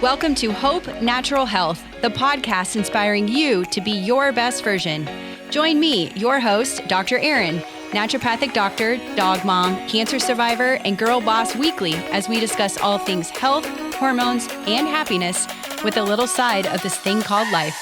Welcome to Hope Natural Health, the podcast inspiring you to be your best version. Join me, your host, Dr. Erin, naturopathic doctor, dog mom, cancer survivor, and girl boss weekly as we discuss all things health, hormones, and happiness with a little side of this thing called life.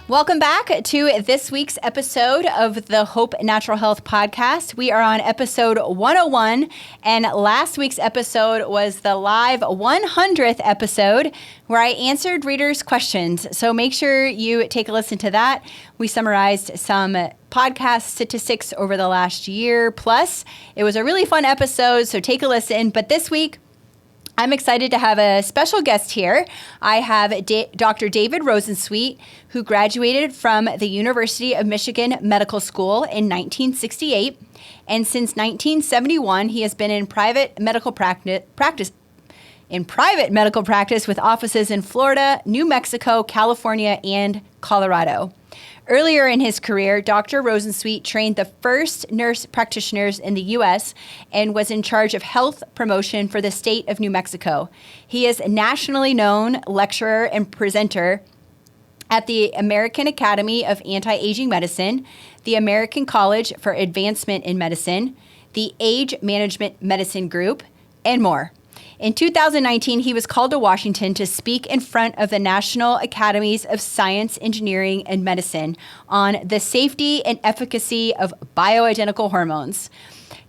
Welcome back to this week's episode of the Hope Natural Health podcast. We are on episode 101, and last week's episode was the live 100th episode where I answered readers' questions. So make sure you take a listen to that. We summarized some podcast statistics over the last year plus. It was a really fun episode, so take a listen. But this week, I'm excited to have a special guest here. I have Dr. David Rosensweet, who graduated from the University of Michigan Medical School in 1968. And since 1971, he has been in private medical practice with offices in Florida, New Mexico, California, and Colorado. Earlier in his career, Dr. Rosensweet trained the first nurse practitioners in the U.S. and was in charge of health promotion for the state of New Mexico. He is a nationally known lecturer and presenter at the American Academy of Anti-Aging Medicine, the American College for Advancement in Medicine, the Age Management Medicine Group, and more. In 2019, he was called to Washington to speak in front of the National Academies of Science, Engineering, and Medicine on the safety and efficacy of bioidentical hormones.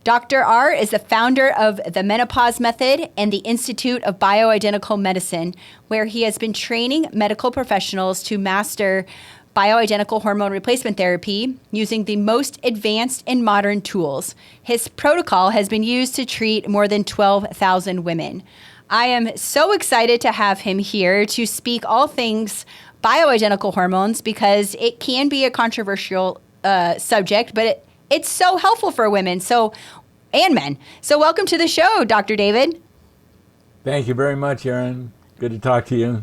Dr. R is the founder of the Menopause Method and the Institute of Bioidentical Medicine, where he has been training medical professionals to master bioidentical hormone replacement therapy using the most advanced and modern tools. His protocol has been used to treat more than 12,000 women. I am so excited to have him here to speak all things bioidentical hormones because it can be a controversial subject, but it's so helpful for women and men. So welcome to the show, Dr. David. Thank you very much, Erin. Good to talk to you.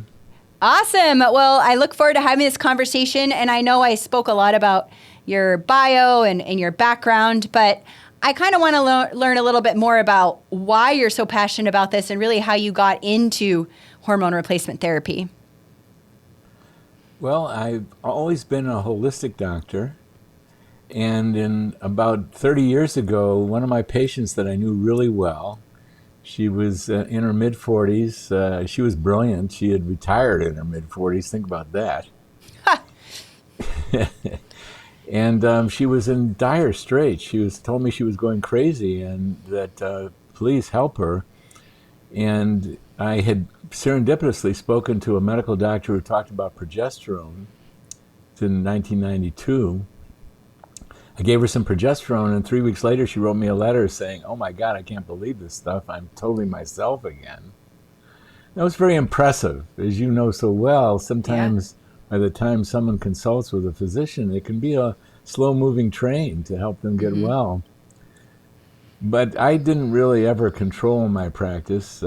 Awesome. Well, I look forward to having this conversation, and I know I spoke a lot about your bio and your background, but I kind of want to learn a little bit more about why you're so passionate about this and really how you got into hormone replacement therapy. Well, I've always been a holistic doctor, and in about 30 years ago, one of my patients that I knew really well, she was in her mid-40s. She was brilliant. She had retired in her mid-40s. Think about that. And she was in dire straits. She told me she was going crazy and that please help her. And I had serendipitously spoken to a medical doctor who talked about progesterone in 1992. I gave her some progesterone, and 3 weeks later, she wrote me a letter saying, "Oh my God, I can't believe this stuff. I'm totally myself again." That was very impressive. As you know so well, sometimes by the time someone consults with a physician, it can be a slow-moving train to help them get well. But I didn't really ever control my practice.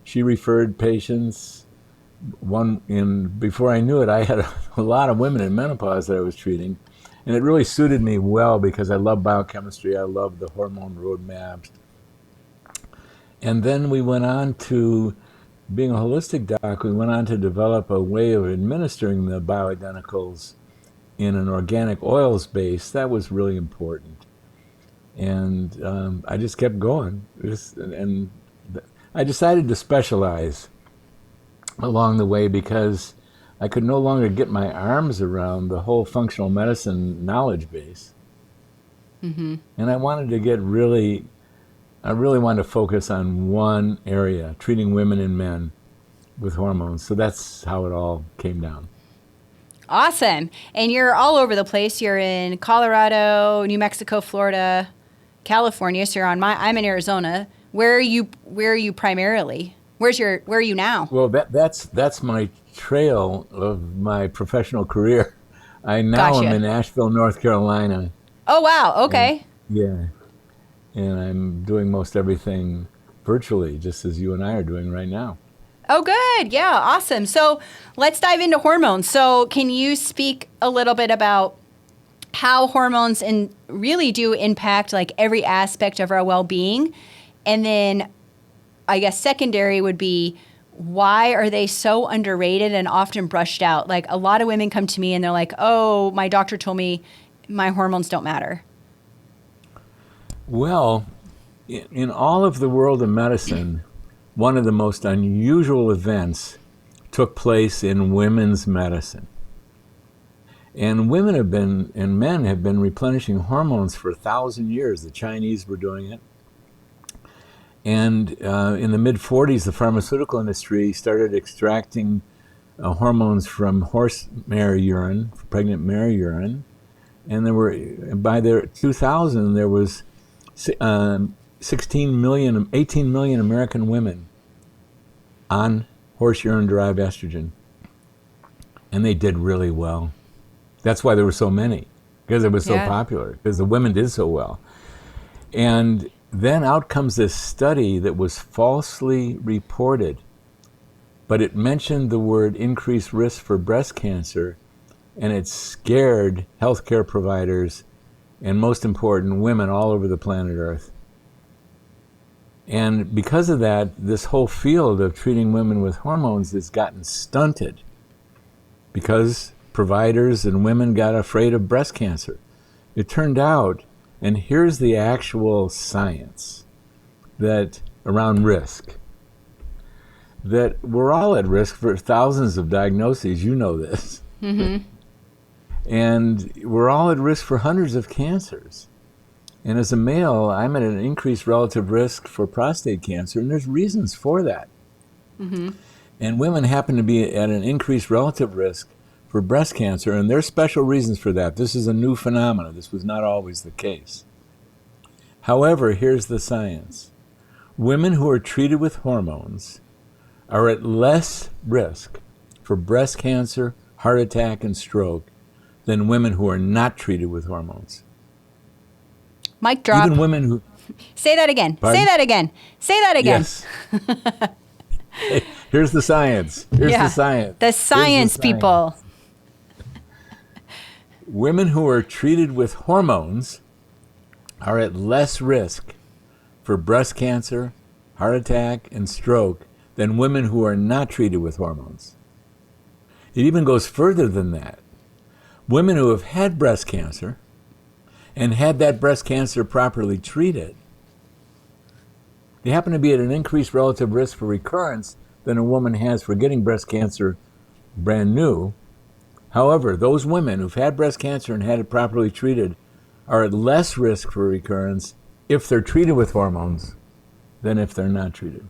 She referred patients. Before I knew it, I had a lot of women in menopause that I was treating. And it really suited me well because I love biochemistry. I love the hormone roadmaps. And then we went on to, being a holistic doc, we went on to develop a way of administering the bioidenticals in an organic oils base. That was really important. And I just kept going. And I decided to specialize along the way because I could no longer get my arms around the whole functional medicine knowledge base. Mm-hmm. And I wanted to I really wanted to focus on one area, treating women and men with hormones. So that's how it all came down. Awesome. And you're all over the place. You're in Colorado, New Mexico, Florida, California. So I'm in Arizona. Where are you primarily? Where are you now? Well, that's my trail of my professional career. I now am in Asheville, North Carolina. Oh, wow. Okay. And I'm doing most everything virtually, just as you and I are doing right now. Oh, good. Yeah, awesome. So let's dive into hormones. So can you speak a little bit about how hormones really do impact like every aspect of our well-being. And then I guess secondary would be, why are they so underrated and often brushed out? Like a lot of women come to me and they're like, oh, my doctor told me my hormones don't matter. Well, in all of the world of medicine, one of the most unusual events took place in women's medicine. And women have been, and men have been replenishing hormones for 1,000 years. The Chinese were doing it. And in the mid-40s, the pharmaceutical industry started extracting hormones from horse mare urine, pregnant mare urine. And there were, by the 2000, there was 18 million American women on horse urine-derived estrogen. And they did really well. That's why there were so many, because it was so popular, because the women did so well. And then out comes this study that was falsely reported, but it mentioned the word increased risk for breast cancer, and it scared healthcare providers and, most important, women all over the planet Earth. And because of that, this whole field of treating women with hormones has gotten stunted because providers and women got afraid of breast cancer. It turned out, and here's the actual science that around risk, that we're all at risk for thousands of diagnoses. You know this. Mm-hmm. And we're all at risk for hundreds of cancers. And as a male, I'm at an increased relative risk for prostate cancer, and there's reasons for that. Mm-hmm. And women happen to be at an increased relative risk for breast cancer, and there's special reasons for that. This is a new phenomenon. This was not always the case. However, here's the science. Women who are treated with hormones are at less risk for breast cancer, heart attack, and stroke than women who are not treated with hormones. Mic drop. Even women who... Say that again. Pardon? Say that again. Say that again. Yes. Hey, here's the science. Here's the science. The science, people. Women who are treated with hormones are at less risk for breast cancer, heart attack, and stroke than women who are not treated with hormones. It even goes further than that. Women who have had breast cancer and had that breast cancer properly treated, they happen to be at an increased relative risk for recurrence than a woman has for getting breast cancer brand new. However, those women who've had breast cancer and had it properly treated are at less risk for recurrence if they're treated with hormones than if they're not treated.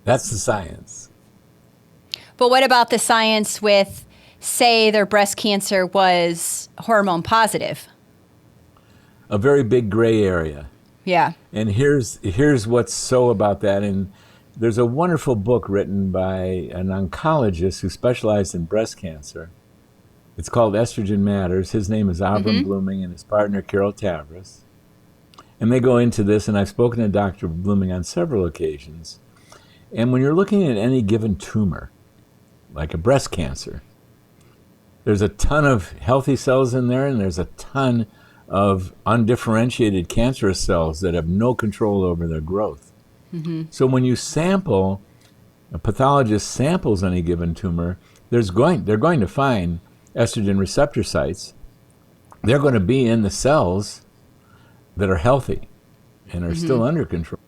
That's the science. But what about the science with, say, their breast cancer was hormone positive? A very big gray area. Yeah. And here's what's so about that. And there's a wonderful book written by an oncologist who specialized in breast cancer. It's called Estrogen Matters. His name is Avram Blooming and his partner Carol Tavris. And they go into this, and I've spoken to Dr. Blooming on several occasions. And when you're looking at any given tumor, like a breast cancer, there's a ton of healthy cells in there, and there's a ton of undifferentiated cancerous cells that have no control over their growth. So when you sample, a pathologist samples any given tumor, they're going to find estrogen receptor sites. They're going to be in the cells that are healthy and are still under control.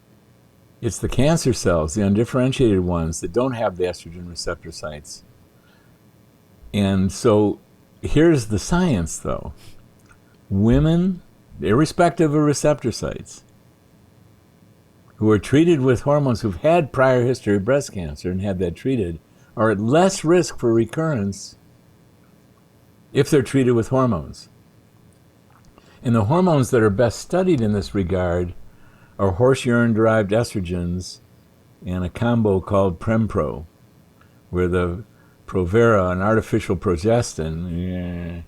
It's the cancer cells, the undifferentiated ones, that don't have the estrogen receptor sites. And so here's the science, though. Women, irrespective of receptor sites, who are treated with hormones, who've had prior history of breast cancer and had that treated, are at less risk for recurrence if they're treated with hormones. And the hormones that are best studied in this regard are horse urine-derived estrogens and a combo called Prempro, where the Provera, an artificial progestin,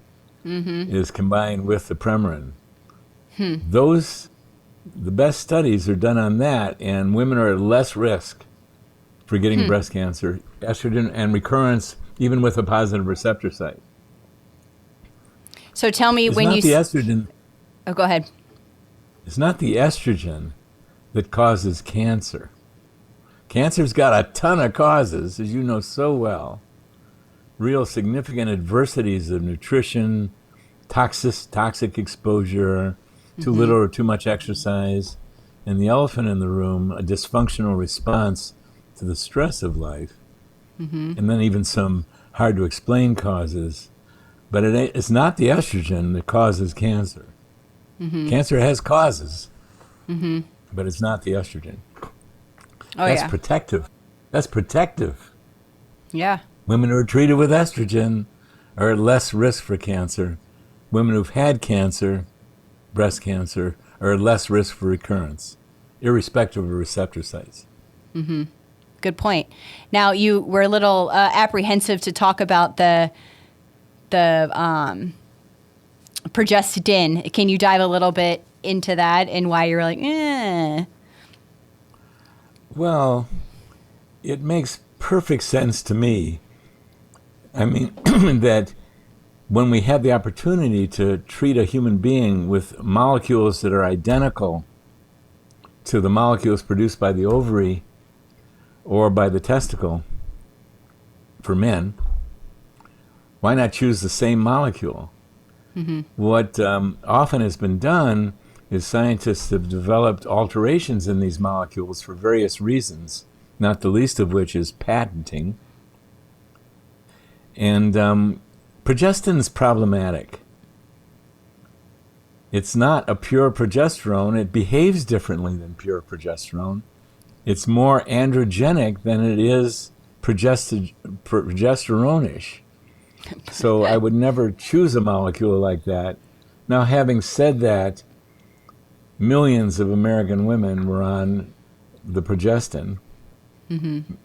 is combined with the Premarin. The best studies are done on that, and women are at less risk for getting breast cancer, estrogen, and recurrence, even with a positive receptor site. So tell me It's when not you... the estrogen. Oh, go ahead. It's not the estrogen that causes cancer. Cancer's got a ton of causes, as you know so well. Real significant adversities of nutrition, toxic exposure, too little or too much exercise, and the elephant in the room, a dysfunctional response to the stress of life, and then even some hard to explain causes. But it's not the estrogen that causes cancer. Cancer has causes, but it's not the estrogen. Oh, That's yeah. protective. That's protective. Yeah. Women who are treated with estrogen are at less risk for cancer. Women who've had cancer, breast cancer, are at less risk for recurrence, irrespective of receptor sites. Good point. Now, you were a little apprehensive to talk about the progestin. Can you dive a little bit into that and why you're like, eh? Well, it makes perfect sense to me. I mean, that when we have the opportunity to treat a human being with molecules that are identical to the molecules produced by the ovary or by the testicle for men, why not choose the same molecule? What often has been done is scientists have developed alterations in these molecules for various reasons, not the least of which is patenting. And progestin is problematic. It's not a pure progesterone. It behaves differently than pure progesterone. It's more androgenic than it is progesterone-ish. So I would never choose a molecule like that. Now, having said that, millions of American women were on the progestin.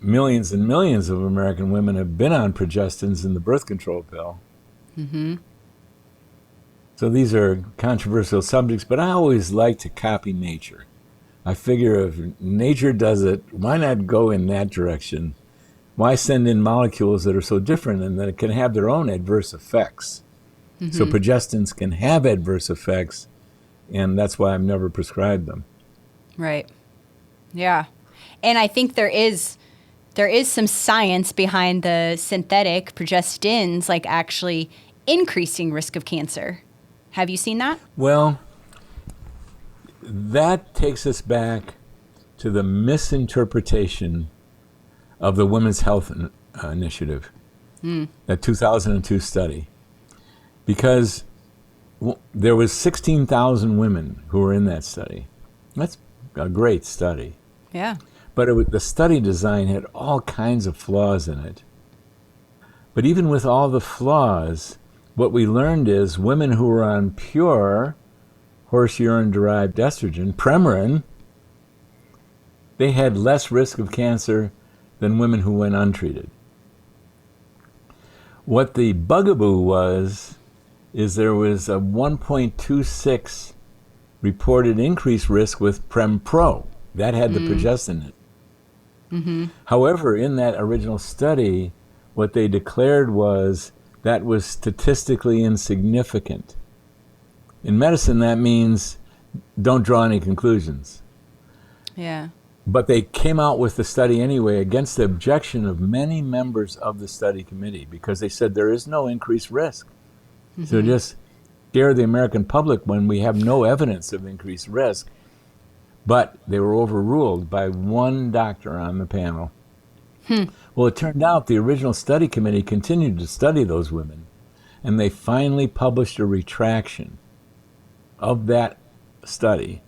Millions and millions of American women have been on progestins in the birth control pill. So these are controversial subjects, but I always like to copy nature. I figure if nature does it, why not go in that direction? Why send in molecules that are so different and that it can have their own adverse effects? So progestins can have adverse effects, and that's why I've never prescribed them. Right. Yeah. And I think there is some science behind the synthetic progestins, like actually increasing risk of cancer. Have you seen that? Well, that takes us back to the misinterpretation of the Women's Health Initiative, that 2002 study. Because there was 16,000 women who were in that study. That's a great study. Yeah. But the study design had all kinds of flaws in it. But even with all the flaws, what we learned is women who were on pure horse urine-derived estrogen, Premarin, they had less risk of cancer than women who went untreated. What the bugaboo was is there was a 1.26 reported increased risk with Prem-Pro. That had the progestin in it. However, in that original study, what they declared was that was statistically insignificant. In medicine, that means don't draw any conclusions. Yeah. But they came out with the study anyway against the objection of many members of the study committee because they said there is no increased risk. So just scare the American public when we have no evidence of increased risk. But they were overruled by one doctor on the panel. Well, it turned out the original study committee continued to study those women, and they finally published a retraction of that study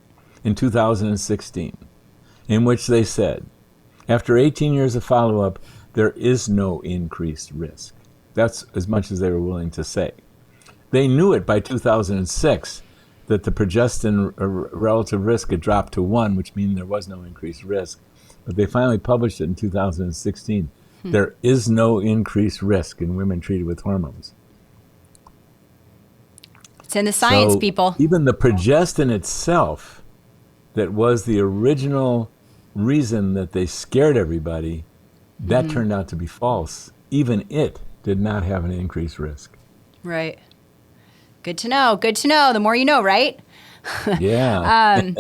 in 2016, in which they said, after 18 years of follow-up, there is no increased risk. That's as much as they were willing to say. They knew it by 2006 that the progestin relative risk had dropped to 1, which means there was no increased risk. But they finally published it in 2016. There is no increased risk in women treated with hormones. It's in the science, people. Even the progestin itself, that was the original reason that they scared everybody, that turned out to be false. Even it did not have an increased risk. Right. Good to know. Good to know. The more you know, right? Yeah.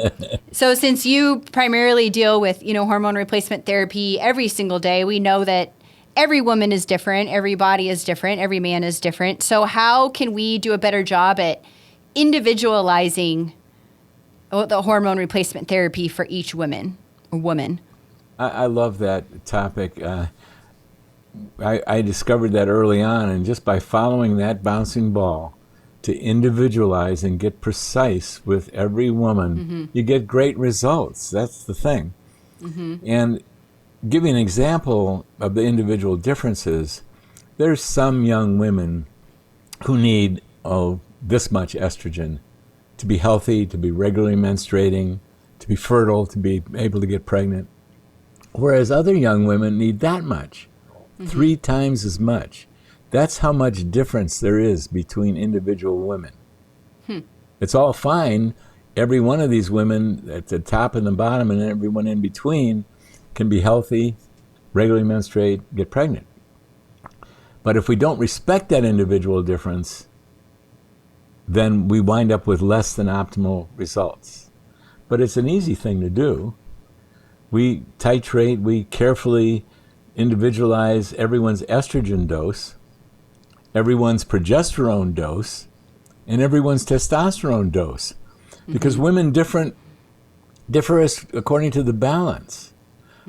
So since you primarily deal with, hormone replacement therapy every single day, we know that every woman is different, every body is different, every man is different. So how can we do a better job at individualizing the hormone replacement therapy for each woman or woman? I love that topic. I discovered that early on, and just by following that bouncing ball to individualize and get precise with every woman, you get great results. That's the thing. And give you an example of the individual differences. There's some young women who need this much estrogen to be healthy, to be regularly menstruating, to be fertile, to be able to get pregnant. Whereas other young women need that much, 3 times as much. That's how much difference there is between individual women. It's all fine. Every one of these women at the top and the bottom and everyone in between can be healthy, regularly menstruate, get pregnant. But if we don't respect that individual difference, then we wind up with less than optimal results. But it's an easy thing to do. We titrate, we carefully individualize everyone's estrogen dose, everyone's progesterone dose, and everyone's testosterone dose. Because women differ according to the balance.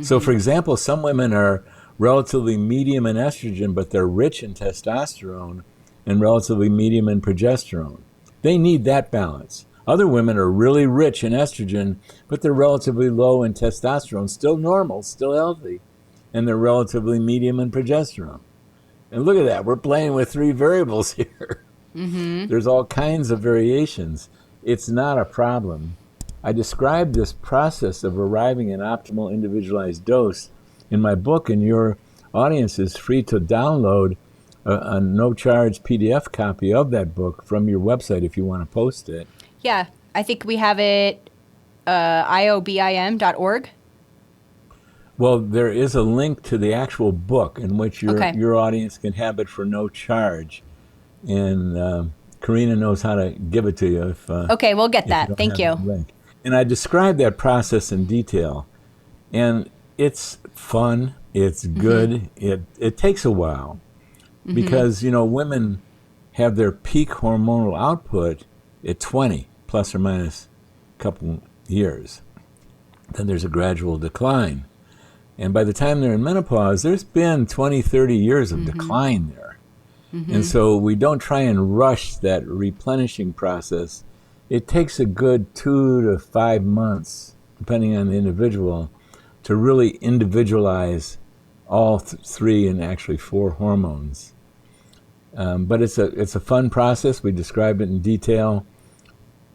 So, for example, some women are relatively medium in estrogen, but they're rich in testosterone and relatively medium in progesterone. They need that balance. Other women are really rich in estrogen, but they're relatively low in testosterone, still normal, still healthy, and they're relatively medium in progesterone. And look at that, we're playing with 3 variables here. There's all kinds of variations. It's not a problem. I describe this process of arriving at an optimal individualized dose in my book, and your audience is free to download a no-charge PDF copy of that book from your website if you want to post it. Yeah, I think we have it, iobim.org. Well, there is a link to the actual book in which your audience can have it for no charge. And Karina knows how to give it to you. Okay, we'll get that. Thank you. Link. And I describe that process in detail. And it's fun. It's good. It takes a while because, women have their peak hormonal output at 20, plus or minus a couple years. Then there's a gradual decline. And by the time they're in menopause, there's been 20, 30 years of decline there. And so we don't try and rush that replenishing process. It takes a good 2 to 5 months, depending on the individual, to really individualize all 3 and actually 4 hormones. But it's a fun process. We describe it in detail.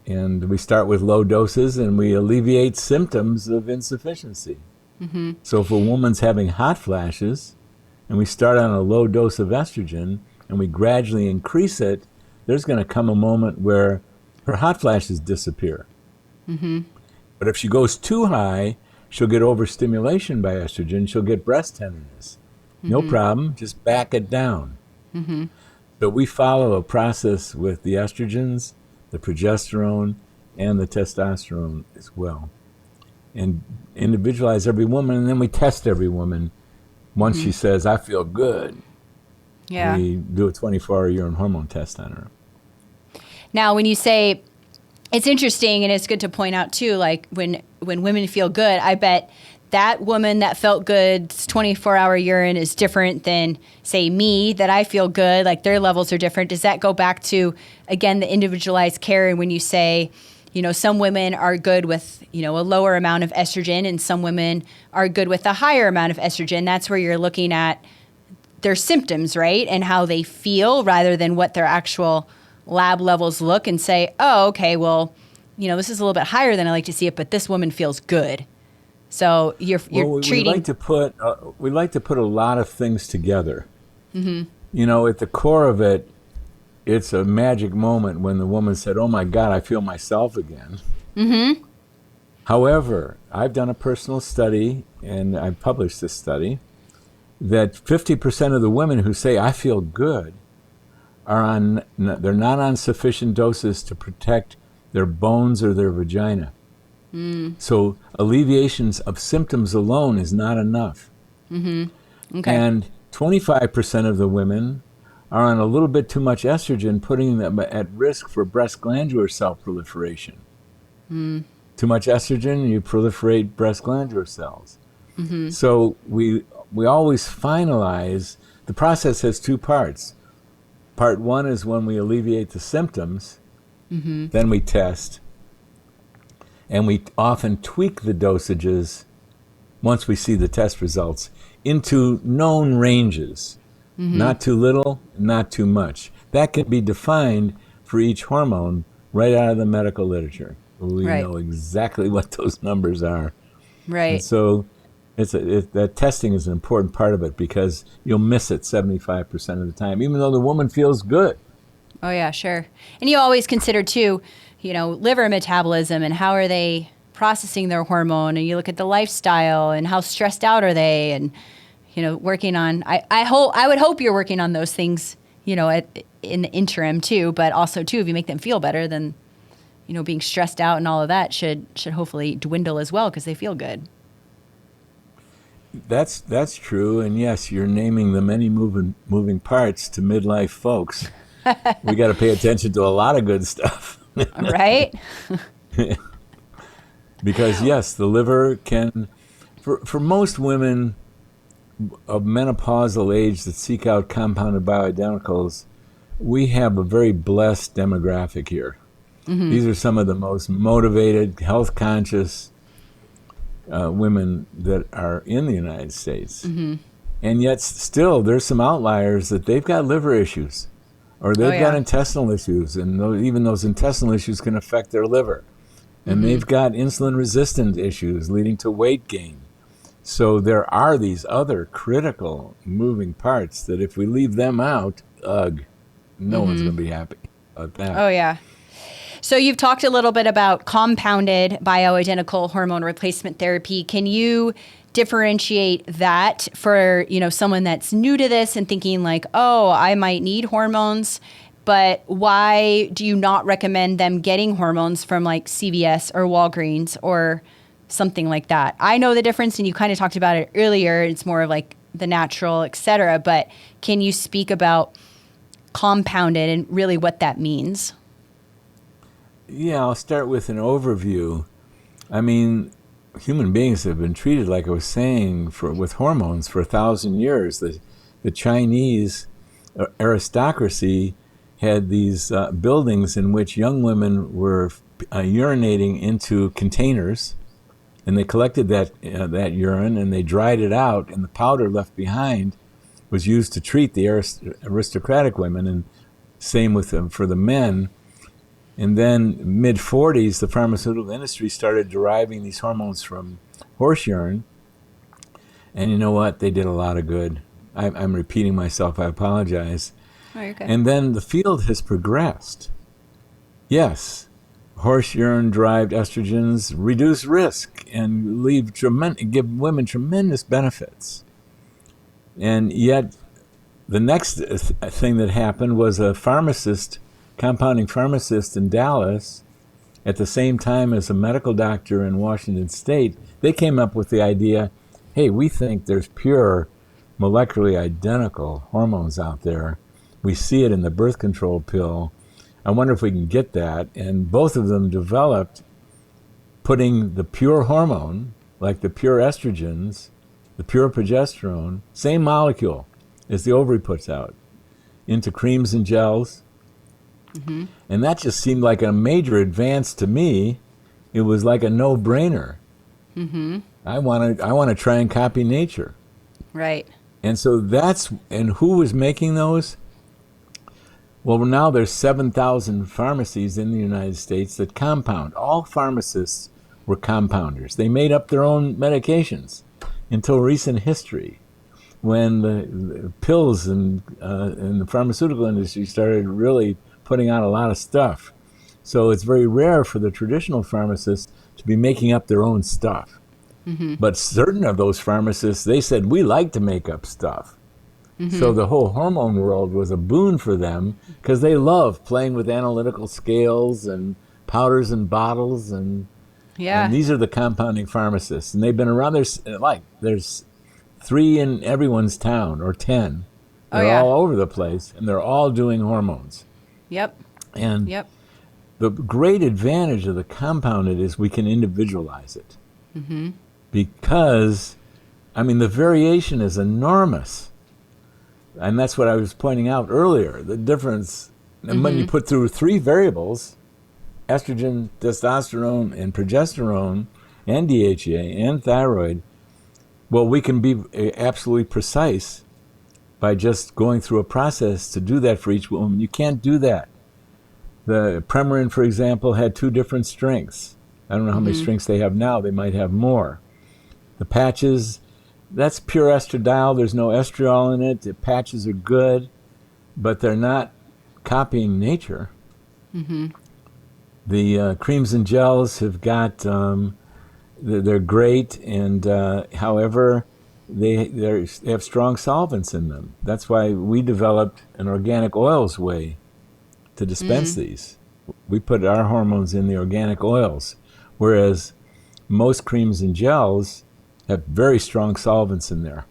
And we start with low doses and we alleviate symptoms of insufficiency. So if a woman's having hot flashes and we start on a low dose of estrogen and we gradually increase it, there's going to come a moment where her hot flashes disappear. But if she goes too high, she'll get overstimulation by estrogen. She'll get breast tenderness. No problem. Just back it down. So we follow a process with the estrogens, the progesterone, and the testosterone as well. And individualize every woman, and then we test every woman. Once she says, I feel good, we do a 24-hour urine hormone test on her. Now, when you say, it's interesting, and it's good to point out, too, like when women feel good, I bet that woman that felt good's 24-hour urine is different than, say, me, that I feel good, like their levels are different. Does that go back to, again, the individualized care? And when you say, some women are good with, a lower amount of estrogen and some women are good with a higher amount of estrogen, that's where you're looking at their symptoms, right? And how they feel rather than what their actual lab levels look and say, oh, okay, well, this is a little bit higher than I like to see it, but this woman feels good. So you're treating. We like to put a lot of things together. At the core of it, it's a magic moment when the woman said, oh my God, I feel myself again. However, I've done a personal study, and I've published this study, that 50% of the women who say, I feel good, they're not on sufficient doses to protect their bones or their vagina. So alleviations of symptoms alone is not enough. Okay. And 25% of the women are on a little bit too much estrogen, putting them at risk for breast glandular cell proliferation. Too much estrogen, you proliferate breast glandular cells. So we always finalize, the process has two parts. Part one is when we alleviate the symptoms, then we test. And we often tweak the dosages once we see the test results into known ranges. Not too little, not too much. That can be defined for each hormone right out of the medical literature. We know exactly what those numbers are. Right. And so that testing is an important part of it, because you'll miss it 75% of the time, even though the woman feels good. Oh, yeah, sure. And you always consider, too, liver metabolism and how are they processing their hormone. And you look at the lifestyle and how stressed out are they, and, working on, I would hope you're working on those things, in the interim, too. But also, too, if you make them feel better, then, being stressed out and all of that should hopefully dwindle as well, because they feel good. That's true. And yes, you're naming the many moving parts to midlife folks. We got to pay attention to a lot of good stuff. Right? Because yes, the liver can, for most women of menopausal age that seek out compounded bioidenticals, we have a very blessed demographic here. These are some of the most motivated, health conscious women that are in the United States. And yet still there's some outliers that they've got liver issues, or they've got intestinal issues, and even those intestinal issues can affect their liver. And they've got insulin-resistant issues leading to weight gain. So there are these other critical moving parts that if we leave them out, no one's going to be happy about that. Oh, yeah. So you've talked a little bit about compounded bioidentical hormone replacement therapy. Can you differentiate that for, someone that's new to this and thinking like, oh, I might need hormones, but why do you not recommend them getting hormones from like CVS or Walgreens or something like that? I know the difference, and you kind of talked about it earlier. It's more of like the natural, et cetera. But can you speak about compounded and really what that means? Yeah, I'll start with an overview. I mean, human beings have been treated, like I was saying, with hormones for 1,000 years. The Chinese aristocracy had these buildings in which young women were urinating into containers, and they collected that urine and they dried it out, and the powder left behind was used to treat the aristocratic women, and same for the men. And then mid-40s, the pharmaceutical industry started deriving these hormones from horse urine. And you know what? They did a lot of good. I'm repeating myself. I apologize. Oh, you're good. And then the field has progressed. Yes, horse urine-derived estrogens reduce risk and give women tremendous benefits. And yet, the next thing that happened was a compounding pharmacist in Dallas, at the same time as a medical doctor in Washington State, they came up with the idea, hey, we think there's pure molecularly identical hormones out there. We see it in the birth control pill. I wonder if we can get that. And both of them developed putting the pure hormone, like the pure estrogens, the pure progesterone, same molecule as the ovary puts out, into creams and gels. And that just seemed like a major advance to me. It was like a no-brainer. I want to try and copy nature. Right. And so and who was making those? Well, now there's 7,000 pharmacies in the United States that compound. All pharmacists were compounders. They made up their own medications until recent history, when the pills and the pharmaceutical industry started really putting out a lot of stuff. So it's very rare for the traditional pharmacists to be making up their own stuff. But certain of those pharmacists, they said, we like to make up stuff. So the whole hormone world was a boon for them because they love playing with analytical scales and powders and bottles, and these are the compounding pharmacists, and they've been around. There's 3 in everyone's town, or 10. They're all over the place, and they're all doing hormones. And the great advantage of the compounded is we can individualize it, because, I mean, the variation is enormous. And that's what I was pointing out earlier, the difference. And when you put through 3 variables, estrogen, testosterone, and progesterone, and DHEA, and thyroid, well, we can be absolutely precise by just going through a process to do that for each woman. You can't do that. The Premarin, for example, had 2 different strengths. I don't know how many strengths they have now. They might have more. The patches, that's pure estradiol. There's no estriol in it. The patches are good, but they're not copying nature. The creams and gels have got, they're great, and however, they have strong solvents in them. That's why we developed an organic oils way to dispense these. We put our hormones in the organic oils, whereas most creams and gels have very strong solvents in there.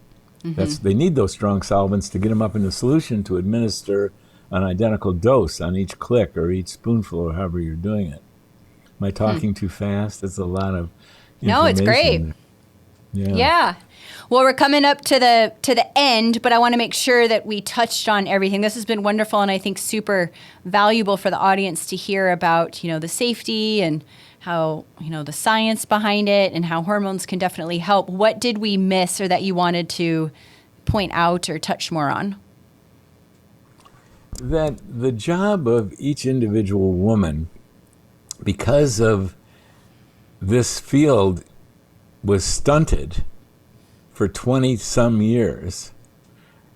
They need those strong solvents to get them up in the solution to administer an identical dose on each click or each spoonful or however you're doing it. Am I talking too fast? That's a lot of information. No, it's great. Yeah. Well, we're coming up to the end, but I want to make sure that we touched on everything. This has been wonderful, and I think super valuable for the audience to hear about, the safety and how, the science behind it and how hormones can definitely help. What did we miss, or that you wanted to point out or touch more on? That the job of each individual woman, because of this field was stunted for 20-some years,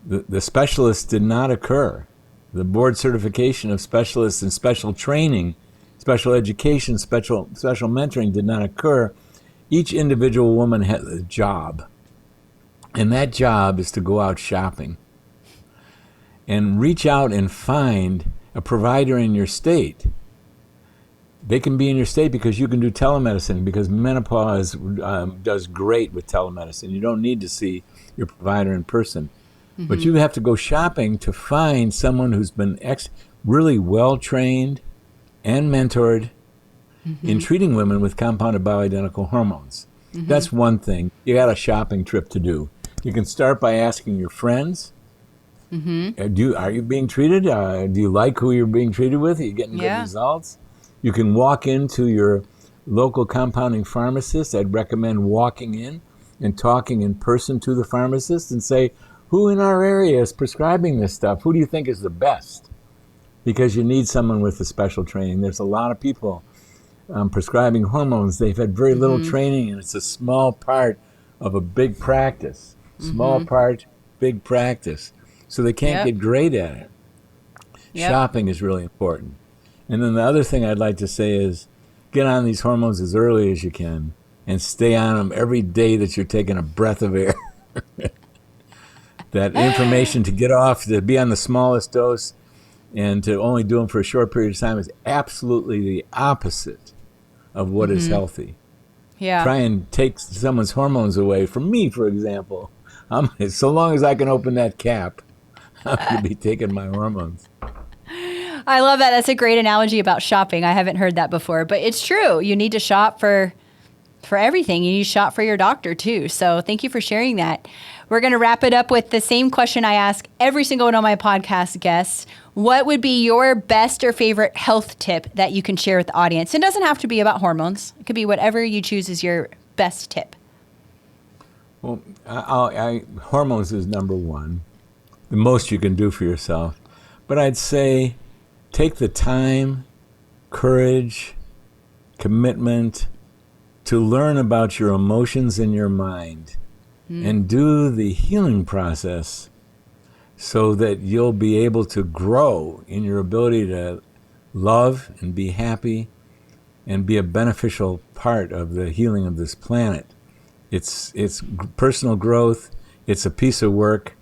the specialists did not occur. The board certification of specialists and special training, special education, special mentoring did not occur. Each individual woman has a job, and that job is to go out shopping and reach out and find a provider in your state. They can be in your state because you can do telemedicine, because Menopause does great with telemedicine. You don't need to see your provider in person. But you have to go shopping to find someone who's been really well-trained and mentored in treating women with compounded bioidentical hormones. That's one thing. You got a shopping trip to do. You can start by asking your friends, are you being treated? Do you like who you're being treated with? Are you getting good results? You can walk into your local compounding pharmacist. I'd recommend walking in and talking in person to the pharmacist and say, who in our area is prescribing this stuff? Who do you think is the best? Because you need someone with a special training. There's a lot of people prescribing hormones. They've had very little training, and it's a small part of a big practice. Small part, big practice. So they can't get great at it. Shopping is really important. And then the other thing I'd like to say is get on these hormones as early as you can and stay on them every day that you're taking a breath of air. That information to get off, to be on the smallest dose and to only do them for a short period of time is absolutely the opposite of what is healthy. Try and take someone's hormones away. From me, for example, so long as I can open that cap, I'm going to be taking my hormones. I love that. That's a great analogy about shopping. I haven't heard that before, but it's true. You need to shop for everything. You need to shop for your doctor too. So thank you for sharing that. We're going to wrap it up with the same question I ask every single one of my podcast guests. What would be your best or favorite health tip that you can share with the audience? It doesn't have to be about hormones. It could be whatever you choose as your best tip. Well, hormones is number one, the most you can do for yourself. But I'd say take the time, courage, commitment to learn about your emotions and your mind and do the healing process so that you'll be able to grow in your ability to love and be happy and be a beneficial part of the healing of this planet. It's personal growth. It's a piece of work.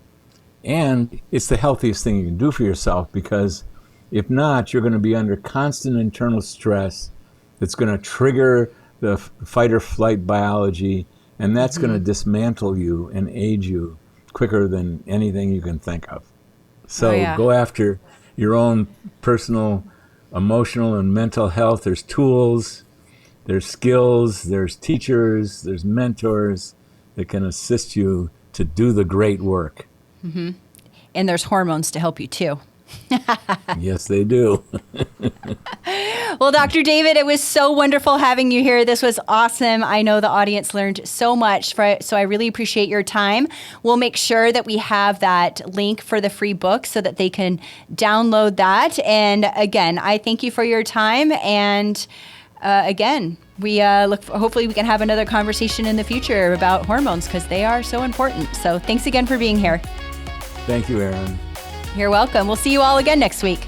And it's the healthiest thing you can do for yourself, because if not, you're going to be under constant internal stress that's going to trigger the fight or flight biology, and that's going to dismantle you and age you quicker than anything you can think of. So go after your own personal, emotional, and mental health. There's tools, there's skills, there's teachers, there's mentors that can assist you to do the great work. Mm-hmm. And there's hormones to help you too. Yes, they do. Well, Dr. David, it was so wonderful having you here. This was awesome. I know the audience learned so much, so I really appreciate your time. We'll make sure that we have that link for the free book so that they can download that. And again, I thank you for your time. And again, we hopefully we can have another conversation in the future about hormones, because they are so important. So thanks again for being here. Thank you, Erin. You're welcome. We'll see you all again next week.